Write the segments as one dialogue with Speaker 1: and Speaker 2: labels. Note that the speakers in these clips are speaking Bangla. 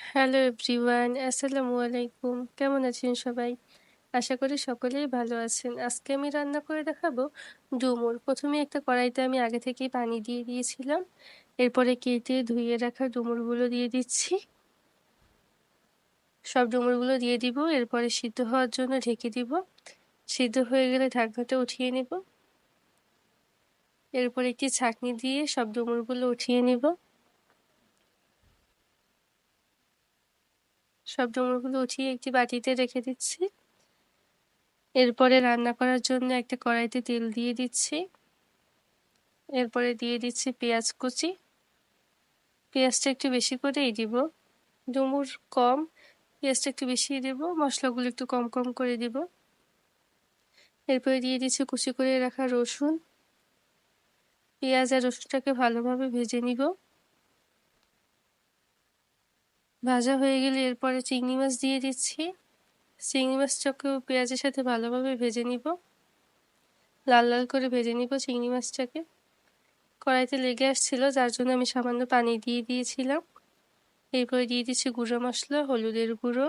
Speaker 1: হ্যালো এভরিওয়ান, আসসালামু আলাইকুম। কেমন আছেন সবাই? আশা করি সকলেই ভালো আছেন। আজকে আমি রান্না করে দেখাবো ডুমুর। প্রথমে একটা কড়াইতে আমি আগে থেকেই পানি দিয়ে দিয়েছিলাম। এরপরে কেটে ধুয়ে রাখা ডুমুরগুলো দিয়ে দিচ্ছি। সব ডুমুরগুলো দিয়ে দিব। এরপরে সিদ্ধ হওয়ার জন্য ঢেকে দিব। সিদ্ধ হয়ে গেলে ঢাকনাটা উঠিয়ে নেব। এরপর একটি ছাঁকনি দিয়ে সব ডুমুরগুলো উঠিয়ে নেব। সব ডুমুরগুলো উঠিয়ে একটি বাটিতে রেখে দিচ্ছি। এরপরে রান্না করার জন্য একটা কড়াইতে তেল দিয়ে দিচ্ছি। এরপরে দিয়ে দিচ্ছি পেঁয়াজ কুচি। পেঁয়াজটা একটু বেশি করেই দিব। ডুমুর কম, পেঁয়াজটা একটু বেশিই দেব। মশলাগুলো একটু কম কম করে দিব। এরপরে দিয়ে দিচ্ছি কুচি করে রাখা রসুন। পেঁয়াজ আর রসুনটাকে ভালোভাবে ভেজে নিব। ভাজা হয়ে গেলে এরপরে চিংড়ি মাছ দিয়ে দিচ্ছি। চিংড়ি মাছটাকেও পেঁয়াজের সাথে ভালোভাবে ভেজে নিব। লাল লাল করে ভেজে নিব চিংড়ি মাছটাকে। কড়াইতে লেগে আসছিল, যার জন্য আমি সামান্য পানি দিয়ে দিয়েছিলাম। এরপরে দিয়ে দিচ্ছি গুঁড়ো মশলা, হলুদের গুঁড়ো,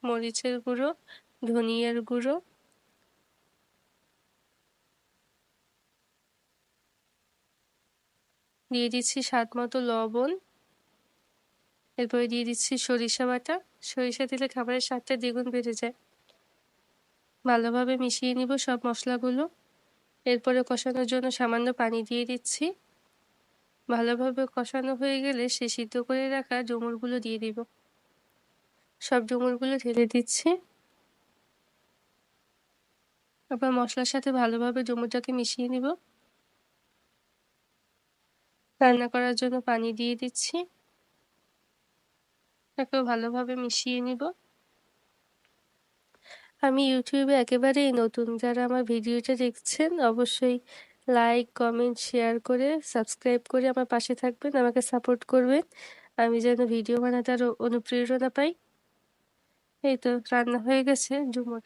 Speaker 1: মরিচের গুঁড়ো, ধনিয়ার গুঁড়ো, দিয়ে দিচ্ছি স্বাদ মতো লবণ। এরপরে দিয়ে দিচ্ছি সরিষা বাটা। সরিষা দিলে খাবারের স্বাদটা দ্বিগুণ বেড়ে যায়। ভালোভাবে মিশিয়ে নিব সব মশলাগুলো। এরপরে কষানোর জন্য সামান্য পানি দিয়ে দিচ্ছি। ভালোভাবে কষানো হয়ে গেলে সে সিদ্ধ করে রাখা ডুমুরগুলো দিয়ে দিব। সব ডুমুরগুলো ঢেলে দিচ্ছি। তারপর মশলার সাথে ভালোভাবে ডুমুরটাকে মিশিয়ে নিব। রান্না করার জন্য পানি দিয়ে দিচ্ছি। তাকেও ভালোভাবে মিশিয়ে নিব। আমি ইউটিউবে একেবারেই নতুন। যারা আমার ভিডিওটা দেখছেন অবশ্যই লাইক, কমেন্ট, শেয়ার করে সাবস্ক্রাইব করে আমার পাশে থাকবেন, আমাকে সাপোর্ট করবেন। আমি যেন ভিডিও বানাতে আরও অনুপ্রেরণা পাই। এই তো রান্না হয়ে গেছে ডুমুর।